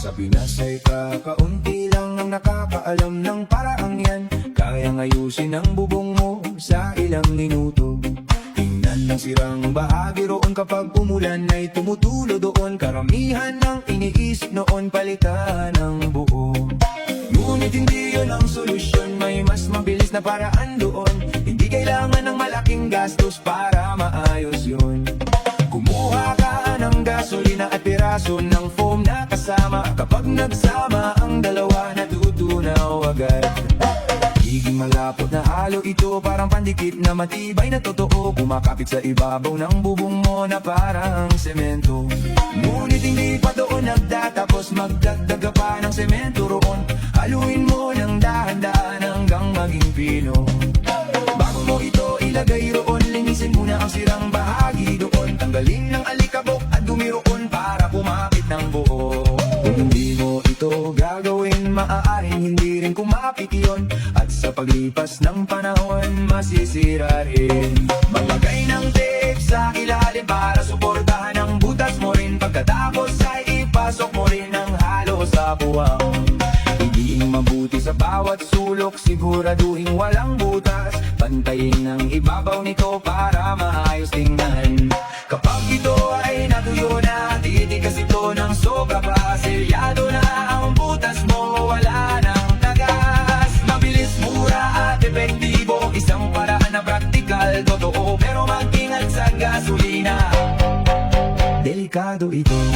Sa Pinas ay kakaunti lang ang nakakaalam ng paraang yan. Kayang ayusin ang bubong mo sa ilang minuto. Tingnan ng sirang bahagi roon kapag umulan ay tumutulo doon. Karamihan ng iniisip noon palitan ng buo. Ngunit hindi yun ang solusyon, may mas mabilis na paraan doon. Hindi kailangan ng malaking gastos para maayos yun. Kumuha ka ng gasolina at piraso ng foam na kasama. Kapag nagsama ang dalawa natutunaw agad. Higing malapot na halo ito, parang pandikit na matibay na totoo. Kumakapit sa ibabaw ng bubong mo na parang semento. Ngunit hindi pa doon nagtatapos, magdagdag ka pa ng semento roon. Haluin mo ng dahan-dahan hanggang maging pino. Bago mo ito ilagay roon, linisin muna ang sirang bahagi doon. Tanggalin ng alikabok at dumi roon para kumapit ng buo. Kung hindi mo ito gagawin, maaaring hindi rin kumapit yun. At sa paglipas ng panahon, masisira rin. Maglagay ng tape sa ilalim para suportahan ang butas mo rin. Pagkatapos ay ipasok mo rin ang halo sa buwang. Idiin mabuti sa bawat sulok, siguraduhin walang butas. Pantayin ang ibabaw nito para maayos tingnan. Kapag ito ay natuyo na, titigas ito ng sobra pa. Selyado na ang butas mo, wala nang tagas. Mabilis, mura at epektibo, isang paraan na praktikal, totoo. Pero mag-ingat sa gasolina, delikado ito.